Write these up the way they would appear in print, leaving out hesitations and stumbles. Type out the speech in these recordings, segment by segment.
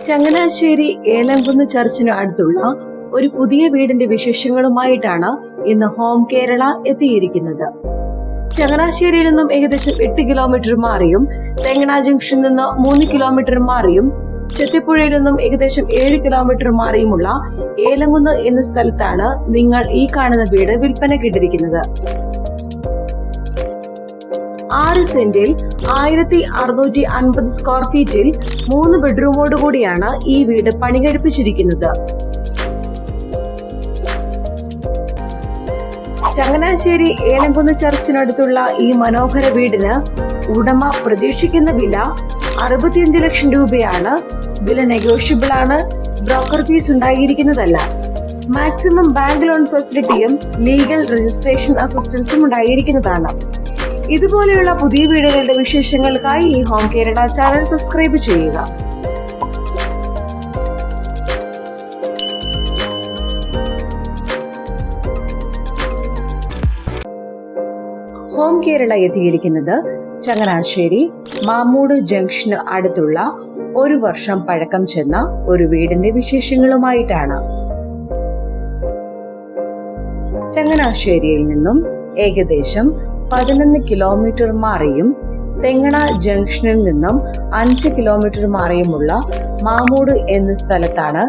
ചങ്ങനാശ്ശേരി ഏലംകുന്ന് ചർച്ചിന് അടുത്തുള്ള ഒരു പുതിയ വീടിന്റെ വിശേഷങ്ങളുമായിട്ടാണ് ഇന്ന് ഹോം കേരള എത്തിയിരിക്കുന്നത്. ചങ്ങനാശ്ശേരിയിൽ നിന്നും ഏകദേശം 8 കിലോമീറ്റർ മാറിയും തെങ്ങണ ജംഗ്ഷനിൽ നിന്ന് 3 കിലോമീറ്റർ മാറിയും ചെത്തിപ്പുഴയിൽ നിന്നും ഏകദേശം 7 കിലോമീറ്റർ മാറിയുമുള്ള ഏലംകുന്ന് എന്ന സ്ഥലത്താണ് നിങ്ങൾ ഈ കാണുന്ന വീട് വിൽപ്പനയ്ക്കിട്ടിരിക്കുന്നത്. 6 സെന്റിൽ 1650 സ്ക്വയർ ഫീറ്റിൽ 3 ബെഡ്റൂമോട് കൂടിയാണ് ഈ വീട് പണി കഴിപ്പിച്ചിരിക്കുന്നത്. ചങ്ങനാശ്ശേരി ഏലംകുന്ന് ചർച്ചിനടുത്തുള്ള ഈ മനോഹര വീടിന് ഉടമ പ്രതീക്ഷിക്കുന്ന വില 65 ലക്ഷം രൂപയാണ്. വില നെഗോഷ്യബിൾ ആണ്. ബ്രോക്കർ ഫീസ് ഉണ്ടായിരിക്കുന്നതല്ല. മാക്സിമം ബാങ്ക് ലോൺ ഫെസിലിറ്റിയും ലീഗൽ രജിസ്ട്രേഷൻ അസിസ്റ്റൻസും ഉണ്ടായിരിക്കുന്നതാണ്. ഇതുപോലെയുള്ള പുതിയ വീടുകളുടെ വിശേഷങ്ങൾക്കായി ഈ ഹോം കേരള ചാനൽ സബ്സ്ക്രൈബ് ചെയ്യുക. ഹോം കേരള എത്തിയിരിക്കുന്നത് ചങ്ങനാശ്ശേരി മാമൂട് ജംഗ്ഷന് അടുത്തുള്ള 1 വർഷം പഴക്കം ചെന്ന ഒരു വീടിന്റെ വിശേഷങ്ങളുമായിട്ടാണ്. ചങ്ങനാശ്ശേരിയിൽ നിന്നും ഏകദേശം 11 കിലോമീറ്റർ മാറിയും തെങ്ങണ ജംഗ്ഷനിൽ നിന്നും 5 കിലോമീറ്റർ മാറിയുമുള്ള മാമൂട് എന്ന സ്ഥലത്താണ്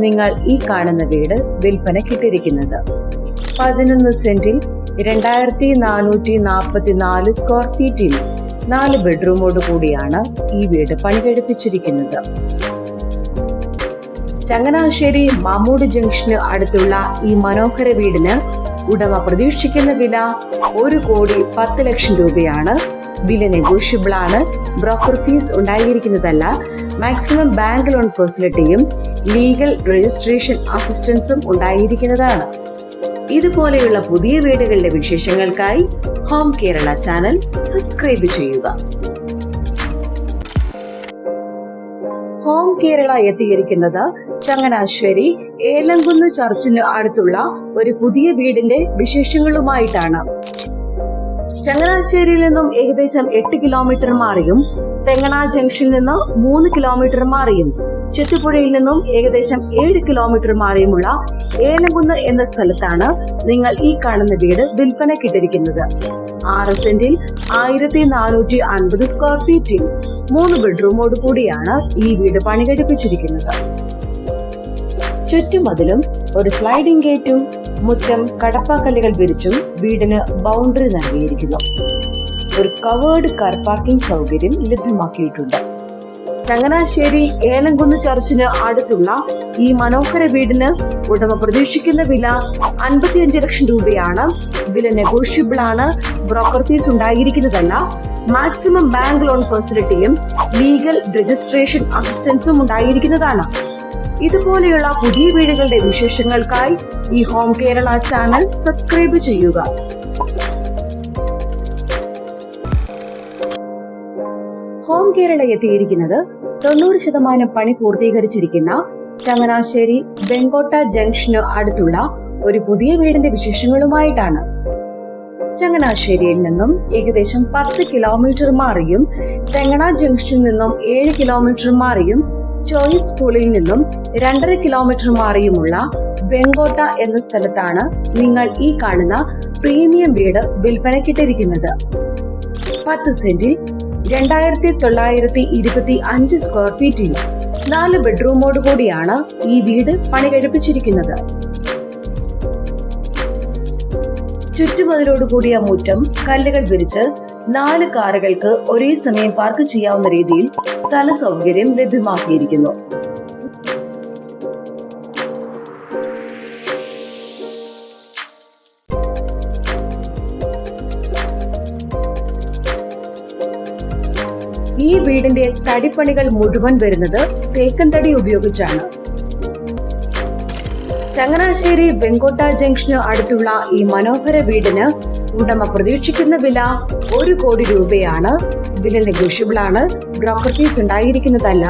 നിങ്ങൾ ഈ കാണുന്ന വീട് വിൽപ്പനയ്ക്കിട്ടിരിക്കുന്നത്. 11 സെന്റിൽ 2444 സ്ക്വയർ ഫീറ്റിൽ 4 ബെഡ്റൂമോട് കൂടിയാണ് ഈ വീട് പണി കഴിപ്പിച്ചിരിക്കുന്നത്. ചങ്ങനാശ്ശേരി മാമൂട് ജംഗ്ഷന് അടുത്തുള്ള ഈ മനോഹര വീടിന് ഉടമ പ്രതീക്ഷിക്കുന്ന വില 1,10 ലക്ഷം രൂപയാണ്. വില നെഗോഷ്യബിൾ ആണ്. ബ്രോക്കർ ഫീസ് ഉണ്ടായിരിക്കുന്നതല്ല. മാക്സിമം ബാങ്ക് ലോൺ ഫെസിലിറ്റിയും ലീഗൽ രജിസ്ട്രേഷൻ അസിസ്റ്റൻസും ഉണ്ടായിരിക്കുന്നതാണ്. ഇതുപോലെയുള്ള പുതിയ വീടുകളുടെ വിശേഷങ്ങൾക്കായി ഹോം കേരള ചാനൽ സബ്സ്ക്രൈബ് ചെയ്യുക. ഹോം കേരള എത്തിയിരിക്കുന്നത് ചങ്ങനാശ്ശേരി ഏലംകുന്ന് ചർച്ചിന് അടുത്തുള്ള ഒരു പുതിയ വീടിന്റെ വിശേഷങ്ങളുമായിട്ടാണ്. ചങ്ങനാശ്ശേരിയിൽ നിന്നും ഏകദേശം 8 കിലോമീറ്റർ മാറിയും തെങ്ങണ ജംഗ്ഷനിൽ നിന്ന് 3 കിലോമീറ്റർ മാറിയും ചെത്തിപ്പുഴയിൽ നിന്നും ഏകദേശം 7 കിലോമീറ്റർ മാറിയുമുള്ള ഏലംകുന്ന് എന്ന സ്ഥലത്താണ് നിങ്ങൾ ഈ കാണുന്ന വീട് വിൽപ്പനയ്ക്കിട്ടിരിക്കുന്നത്. 6 സെന്റിൽ 1450 സ്ക്വയർ ഫീറ്റിൽ 3 ബെഡ്റൂമോട് കൂടിയാണ് ഈ വീട് പണി കഴിപ്പിച്ചിരിക്കുന്നത്. ചുറ്റുമതിലും ഒരു സ്ലൈഡിംഗ് ഗേറ്റും മുറ്റം കടപ്പാക്കല്ലുകൾ വിരിച്ചും വീടിന് ബൗണ്ടറി നൽകിയിരിക്കുന്നു. ഒരു കവേർഡ് കാർ പാർക്കിംഗ് സൗകര്യം ലഭ്യമാക്കിയിട്ടുണ്ട്. ചങ്ങനാശ്ശേരി ഏലംകുന്ന് ചർച്ചിന് അടുത്തുള്ള ഈ മനോഹര വീടിന് ഉടമ പ്രതീക്ഷിക്കുന്ന വില 55 ലക്ഷം രൂപയാണ്. വില നെഗോഷ്യബിൾ ആണ്. ബ്രോക്കർ ഫീസ് ഉണ്ടായിരിക്കുന്നതല്ല. മാക്സിമം ബാങ്ക് ലോൺ ഫെസിലിറ്റിയും ലീഗൽ രജിസ്ട്രേഷൻ അസിസ്റ്റൻസും ഉണ്ടായിരിക്കുന്നതാണ്. ഇതുപോലെയുള്ള പുതിയ വീടുകളുടെ വിശേഷങ്ങൾക്കായി ഈ ഹോം കേരള ചാനൽ സബ്സ്ക്രൈബ് ചെയ്യുക. ഹോം കേരള എത്തിയിരിക്കുന്നത് 90% പണി പൂർത്തീകരിച്ചിരിക്കുന്ന ചങ്ങനാശ്ശേരി വെങ്കോട്ട ജംഗ്ഷന് അടുത്തുള്ള ഒരു പുതിയ വീടിന്റെ വിശേഷങ്ങളുമായിട്ടാണ്. ചങ്ങനാശ്ശേരിയിൽ നിന്നും ഏകദേശം 10 കിലോമീറ്റർ മാറിയും തെങ്ങണ ജംഗ്ഷനിൽ നിന്നും 7 കിലോമീറ്റർ മാറിയും ചോയ്സ് സ്കൂളിൽ നിന്നും 2.5 കിലോമീറ്റർ മാറിയുമുള്ള വെങ്കോട്ട എന്ന സ്ഥലത്താണ് നിങ്ങൾ ഈ കാണുന്ന പ്രീമിയം വീട് വിൽപ്പനയ്ക്കിട്ടിരിക്കുന്നത്. 10 സെന്റിൽ 2925 സ്ക്വയർ ഫീറ്റിൽ 4 ബെഡ്റൂമോട് കൂടിയാണ് ഈ വീട് പണി കഴിപ്പിച്ചിരിക്കുന്നത്. ചുറ്റുമതിലോട് കൂടിയ മുറ്റം കല്ലുകൾ വിരിച്ച് 4 കാറുകൾക്ക് ഒരേ സമയം പാർക്ക് ചെയ്യാവുന്ന രീതിയിൽ സ്ഥല സൗകര്യം ലഭ്യമാക്കിയിരിക്കുന്നു. ഈ വീടിന്റെ തടിപ്പണികൾ മുഴുവൻ വരുന്നത് തേക്കൻ തടി ഉപയോഗിച്ചാണ്. ചങ്ങനാശ്ശേരി വെങ്കോട്ട ജംഗ്ഷന് അടുത്തുള്ള ഈ മനോഹര വീടിന് ഉടമ പ്രതീക്ഷിക്കുന്ന വില 1 കോടി രൂപയാണ്. വില നെഗോഷ്യബിൾ ആണ്. ബ്രോക്കർ ഫീസ് ഉണ്ടായിരിക്കുന്നതല്ല.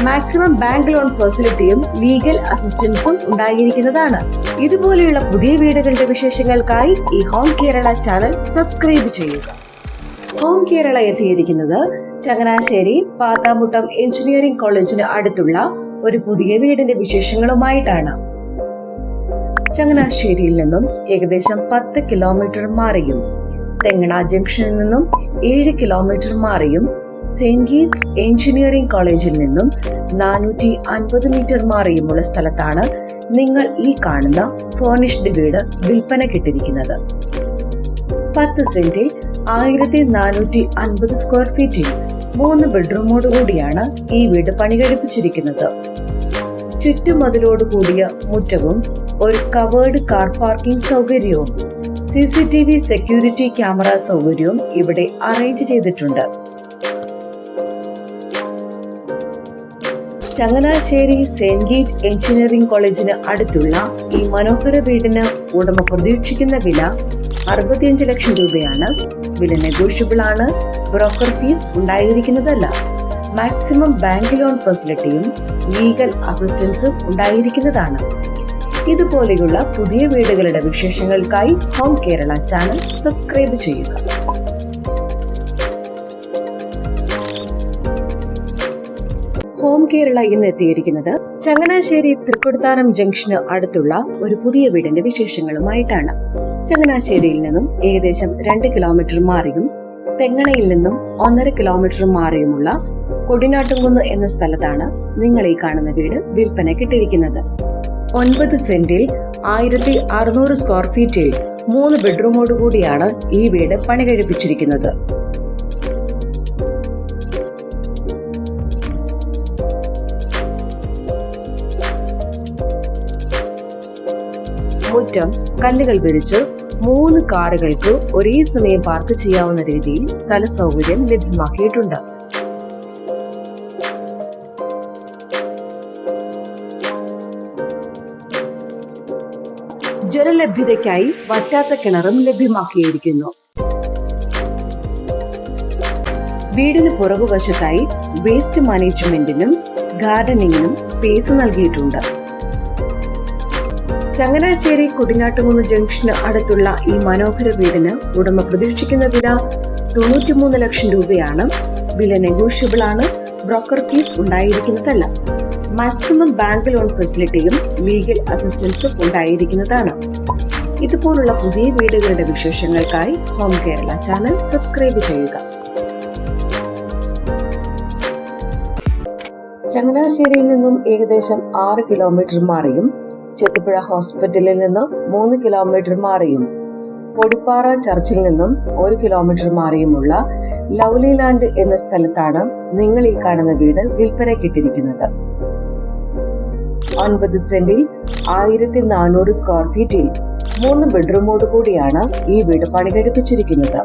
മാക്സിമം ബാങ്ക് ലോൺ ഫെസിലിറ്റിയും ലീഗൽ അസിസ്റ്റൻസും ഉണ്ടായിരിക്കുന്നതാണ്. ഇതുപോലെയുള്ള പുതിയ വീടുകളുടെ വിശേഷങ്ങൾക്കായി ഈ ഹോം കേരള ചാനൽ സബ്സ്ക്രൈബ് ചെയ്യുക. ഹോം കേരള എത്തിയിരിക്കുന്നത് ചങ്ങനാശ്ശേരി പാത്താമുട്ടം എഞ്ചിനീയറിംഗ് കോളേജിന് അടുത്തുള്ള ഒരു പുതിയ വീടിന്റെ വിശേഷങ്ങളുമായിട്ടാണ്. ചങ്ങനാശ്ശേരിയിൽ നിന്നും ഏകദേശം 10 കിലോമീറ്റർ മാറിയും തെങ്ങണ ജംഗ്ഷനിൽ നിന്നും 7 കിലോമീറ്റർ മാറിയും സെന്റ് ഗീറ്റ്സ് എഞ്ചിനീയറിംഗ് കോളേജിൽ നിന്നും 450 മീറ്റർ മാറിയുമുള്ള സ്ഥലത്താണ് നിങ്ങൾ ഈ കാണുന്ന ഫർണിഷ്ഡ് വീട് വിൽപ്പനക്കിട്ടിരിക്കുന്നത്. 10 സെന്റിൽ 1450 സ്ക്വയർ ഫീറ്റിൽ 3 ബെഡ്റൂമോട് കൂടിയാണ് ഈ വീട് പണി കഴിപ്പിച്ചിരിക്കുന്നത്. ചുറ്റുമതിലോട് കൂടിയ മുറ്റവും ഒരു കവേർഡ് കാർ പാർക്കിംഗ് സൗകര്യവും CCTV സെക്യൂരിറ്റി ക്യാമറ സൗകര്യവും ഇവിടെ അറേഞ്ച് ചെയ്തിട്ടുണ്ട്. ചങ്ങനാശ്ശേരി സെന്റ് ഗീറ്റ് എഞ്ചിനീയറിംഗ് കോളേജിന് അടുത്തുള്ള ഈ മനോഹര വീടിന് ഉടമ പ്രതീക്ഷിക്കുന്ന വില 65 ലക്ഷം രൂപയാണ്. വില നെഗോഷ്യബിൾ ആണ്. ബ്രോക്കർ ഫീസ് ഉണ്ടായിരിക്കുന്നതല്ല. മാക്സിമം ബാങ്ക് ലോൺ ഫെസിലിറ്റിയും ലീഗൽ അസിസ്റ്റൻസും ഉണ്ടായിരിക്കുന്നതാണ്. ഇതുപോലെയുള്ള പുതിയ വീടുകളുടെ വിശേഷങ്ങൾക്കായി ഹോം കേരള ചാനൽ സബ്സ്ക്രൈബ് ചെയ്യുക. ഹോം കേരള ഇന്ന് എത്തിയിരിക്കുന്നത് ചങ്ങനാശ്ശേരി തൃക്കൊടുത്താനം ജംഗ്ഷന് അടുത്തുള്ള ഒരു പുതിയ വീടിന്റെ വിശേഷങ്ങളുമായിട്ടാണ്. ചങ്ങനാശ്ശേരിയിൽ നിന്നും ഏകദേശം 2 കിലോമീറ്റർ മാറിയും തെങ്ങണയിൽ നിന്നും 1.5 കിലോമീറ്റർ മാറിയുമുള്ള കൊടിനാട്ടുംകുന്ന് എന്ന സ്ഥലത്താണ് നിങ്ങൾ ഈ കാണുന്ന വീട് വിൽപ്പന കിട്ടിയിരിക്കുന്നത്. 9 സെന്റിൽ 1600 സ്ക്വയർ ഫീറ്റിൽ 3 ബെഡ്റൂമോട് കൂടിയാണ് ഈ വീട് പണി കഴിപ്പിച്ചിരിക്കുന്നത്. മുറ്റം കല്ലുകൾ വിരിച്ച് 3 കാറുകൾക്ക് ഒരേ സമയം പാർക്ക് ചെയ്യാവുന്ന രീതിയിൽ സ്ഥല സൗകര്യം ലഭ്യമാക്കിയിട്ടുണ്ട്. ജലലഭ്യതയ്ക്കായി വറ്റാത്ത കിണറും ലഭ്യമാക്കിയിരിക്കുന്നു. വീടിന് പുറകുവശത്തായി വേസ്റ്റ് മാനേജ്മെന്റിനും ഗാർഡനിങ്ങിനും സ്പേസ് നൽകിയിട്ടുണ്ട്. ചങ്ങനാശ്ശേരി കൊടിനാട്ടുകുന്ന് ജംഗ്ഷന് അടുത്തുള്ള ഈ മനോഹര വീടിന് ഉടമ പ്രതീക്ഷിക്കുന്ന വില 93 ലക്ഷം രൂപയാണ്. വില നെഗോഷ്യബിൾ ആണ്. ബ്രോക്കർ ഫീസ് ഉണ്ടായിരിക്കുന്നതല്ല. മാക്സിമം ബാങ്ക് ലോൺ ഫെസിലിറ്റിയും ലീഗൽ അസിസ്റ്റൻസും ഉണ്ടായിരിക്കുന്നതാണ്. ഇതുപോലുള്ള പുതിയ വീടുകളുടെ വിശേഷങ്ങൾക്കായി ഹോം കേരള ചാനൽ സബ്സ്ക്രൈബ് ചെയ്യുക. ചങ്ങനാശ്ശേരിയിൽ നിന്നും ഏകദേശം 6 കിലോമീറ്റർ മാറിയും ചെത്തിപ്പുഴ ഹോസ്പിറ്റലിൽ നിന്ന് 3 കിലോമീറ്റർ മാറിയും പൊടിപ്പാറ ചർച്ചിൽ നിന്നും 1 കിലോമീറ്റർ മാറിയുമുള്ള ലവ്ലി ലാൻഡ് എന്ന സ്ഥലത്താണ് നിങ്ങൾ ഈ കാണുന്ന വീട് വിൽപ്പനക്കിട്ടിരിക്കുന്നത്. 9 സെന്റിൽ 1400 സ്ക്വയർ ഫീറ്റിൽ 3 ബെഡ്റൂമോട് കൂടിയാണ് ഈ വീട് പണി കഴിപ്പിച്ചിരിക്കുന്നത്.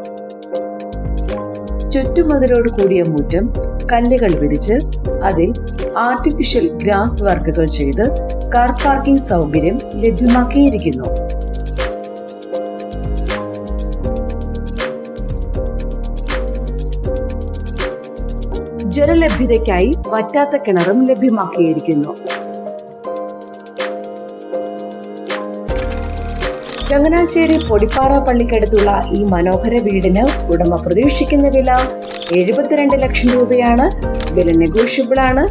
ചുറ്റുമതിലോട് കൂടിയ മുറ്റം കല്ലുകൾ വിരിച്ച് അതിൽ ആർട്ടിഫിഷ്യൽ ഗ്രാസ് വർക്കുകൾ ചെയ്ത് കാർ പാർക്കിംഗ് സൗകര്യം ലഭ്യമാക്കിയിരിക്കുന്നു. ജലലഭ്യതയ്ക്കായി വറ്റാത്ത കിണറും ലഭ്യമാക്കിയിരിക്കുന്നു. ചങ്ങനാശ്ശേരി പൊടിപ്പാറ പള്ളിക്കടുത്തുള്ള ഈ മനോഹര വീടിന് ഉടമ പ്രതീക്ഷിക്കുന്ന വില 72 ലക്ഷം രൂപയാണ്. വില നെഗോഷ്യബിൾ ആണ്.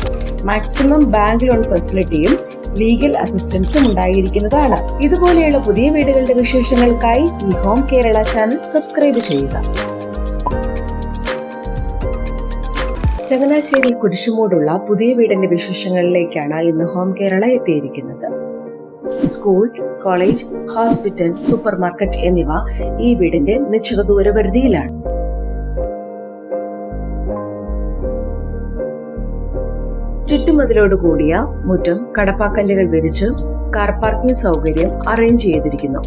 മാക്സിമം ബാങ്ക് ലോൺ ഫെസിലിറ്റിയും ലീഗൽ അസിസ്റ്റൻസും ഉണ്ടായിരിക്കുന്നതാണ്. ഇതുപോലെയുള്ള പുതിയ വീടുകളുടെ വിശേഷങ്ങൾക്കായി ഈ ഹോം കേരള ചാനൽ സബ്സ്ക്രൈബ് ചെയ്യുക. ചങ്ങനാശ്ശേരി കുരിശുമൂടുള്ള പുതിയ വീടിന്റെ വിശേഷങ്ങളിലേക്കാണ് ഇന്ന് ഹോം കേരള എത്തിയിരിക്കുന്നത്. School, college, hospital, super market എന്നിവ ഈ വീടിന്റെ നിശ്ചിത ദൂരപരിധിയിലാണ്. ചുറ്റുമതിലോട് കൂടിയ മുറ്റം കടപ്പാക്കല്ലുകൾ വിരിച്ച് കാർ പാർക്കിംഗ് സൗകര്യം അറേഞ്ച് ചെയ്തിരിക്കുന്നു.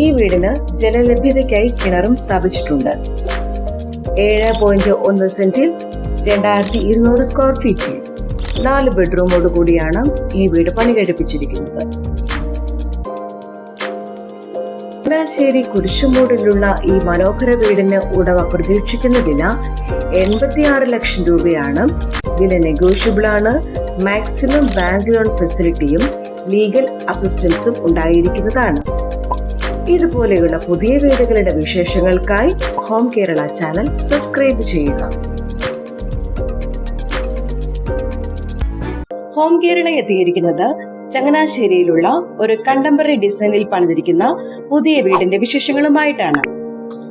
ഈ വീടിന് ജലലഭ്യതയ്ക്കായി കിണറും സ്ഥാപിച്ചിട്ടുണ്ട്. 7.1 സെന്റിൽ 2200 സ്ക്വയർ ഫീറ്റിൽ 4 ബെഡ്റൂമോട് കൂടിയാണ് ഈ വീട് പണി കഴിപ്പിച്ചിരിക്കുന്നത്. ചങ്ങനാശ്ശേരി കുരിശുമൂടിലുള്ള ഈ മനോഹര വീടിന് ഉടമ പ്രതീക്ഷിക്കുന്ന വില 86 ലക്ഷം രൂപയാണ്. വില നെഗോഷ്യബിൾ ആണ്. മാക്സിമം ബാങ്ക് ലോൺ ഫെസിലിറ്റിയും ലീഗൽ അസിസ്റ്റൻസും ഉണ്ടായിരിക്കുന്നതാണ്. ഇതുപോലെയുള്ള പുതിയ വീടുകളുടെ വിശേഷങ്ങൾക്കായി ഹോം കേരള ചാനൽ സബ്സ്ക്രൈബ് ചെയ്യുക. ഹോം കേരള എത്തിയിരിക്കുന്നത് ചങ്ങനാശ്ശേരിയിലുള്ള ഒരു കണ്ടംപററി ഡിസൈനിൽ പണിതിരിക്കുന്ന പുതിയ വീടിന്റെ വിശേഷങ്ങളുമായിട്ടാണ്.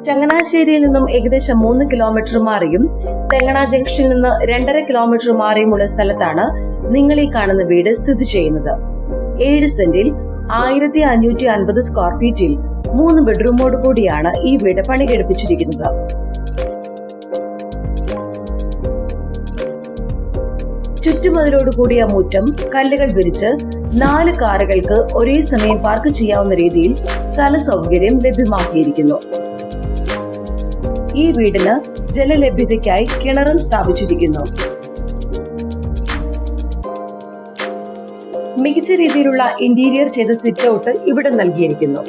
ചങ്ങനാശ്ശേരിയിൽ നിന്നും ഏകദേശം 3 കിലോമീറ്റർ മാറിയും തെങ്ങണ ജംഗ്ഷനിൽ നിന്ന് 2.5 കിലോമീറ്റർ മാറിയുമുള്ള സ്ഥലത്താണ് നിങ്ങൾ ഈ കാണുന്ന വീട് സ്ഥിതി ചെയ്യുന്നത്. 7 സെന്റിൽ 1550 സ്ക്വയർ ഫീറ്റിൽ 3 ബെഡ്റൂമോട് കൂടിയാണ് ഈ വീട് പണികഴിപ്പിച്ചിരിക്കുന്നത്. ചുറ്റുമതിലോട് കൂടിയ മുറ്റം കല്ലുകൾ വിരിച്ച് 4 കാറുകൾക്ക് ഒരേ സമയം പാർക്ക് ചെയ്യാവുന്ന രീതിയിൽ സ്ഥല സൗകര്യം ലഭ്യമാക്കിയിരിക്കുന്നു. ഈ വീടിന് ജലലഭ്യതയ്ക്കായി കിണറും സ്ഥാപിച്ചിരിക്കുന്നു. മികച്ച രീതിയിലുള്ള ഇന്റീരിയർ ചെയ്ത സിറ്റ് ഔട്ട് ഇവിടെ നൽകിയിരിക്കുന്നു.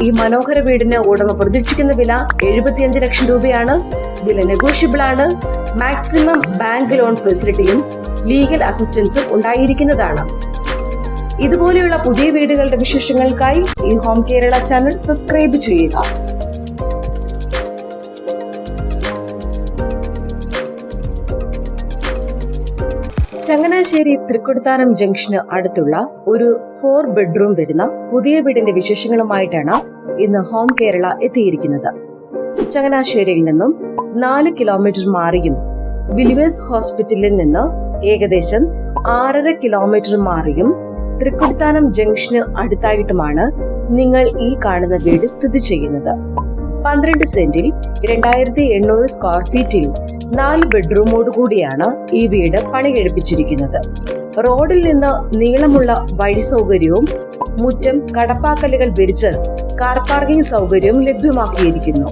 ഈ മനോഹര വീടിന് ഉടമ പ്രതീക്ഷിക്കുന്ന വില 75 ലക്ഷം രൂപയാണ്. വില നെഗോഷ്യബിൾ ആണ്. മാക്സിമം ബാങ്ക് ലോൺ ഫെസിലിറ്റിയും ലീഗൽ അസിസ്റ്റൻസും ഉണ്ടായിരിക്കുന്നതാണ്. ഇതുപോലെയുള്ള പുതിയ വീടുകളുടെ വിശേഷങ്ങൾക്കായി ഈ ഹോം കേരള ചാനൽ സബ്സ്ക്രൈബ് ചെയ്യുക. ചങ്ങനാശ്ശേരി തൃക്കൊടിത്താനം ജംഗ്ഷന് അടുത്തുള്ള ഒരു 4 ബെഡ്റൂം വരുന്ന പുതിയ വീടിന്റെ വിശേഷങ്ങളുമായിട്ടാണ് ഇന്ന് ഹോം കേരള എത്തിയിരിക്കുന്നത്. ചങ്ങനാശ്ശേരിയിൽ നിന്നും 4 കിലോമീറ്റർ മാറിയും ബിലിവേഴ്സ് ഹോസ്പിറ്റലിൽ നിന്ന് ഏകദേശം 6.5 കിലോമീറ്റർ മാറിയും തൃക്കൊടിത്താനം ജംഗ്ഷന് അടുത്തായിട്ടുമാണ് നിങ്ങൾ ഈ കാണുന്ന വീട് സ്ഥിതി ചെയ്യുന്നത്. 12 സെന്റിൽ 2800 സ്ക്വയർ ഫീറ്റിൽ 4 ബെഡ്റൂമോട് കൂടിയാണ് ഈ വീട് പണികഴിപ്പിച്ചിരിക്കുന്നത്. റോഡിൽ നിന്ന് നീളമുള്ള വഴി സൗകര്യവും മുറ്റം കടപ്പാക്കല്ലുകൾ വിരിച്ച് കാർ പാർക്കിംഗ് സൗകര്യവും ലഭ്യമാക്കിയിരിക്കുന്നു.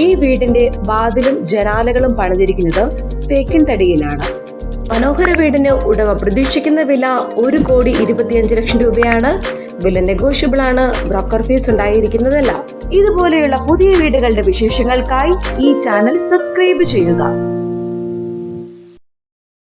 ഈ വീടിന്റെ വാതിലും ജനാലകളും പണിതിരിക്കുന്നത് തേക്കിൻ തടിയിലാണ്. മനോഹര വീടിന് ഉടമ പ്രതീക്ഷിക്കുന്ന വില 1,25 ലക്ഷം രൂപയാണ്. വില നെഗോഷ്യബിൾ ആണ്. ബ്രോക്കർ ഫീസ് ഉണ്ടായിരിക്കുന്നതല്ല. ഇതുപോലെയുള്ള പുതിയ വീടുകളുടെ വിശേഷങ്ങൾക്കായി ഈ ചാനൽ സബ്സ്ക്രൈബ് ചെയ്യുക.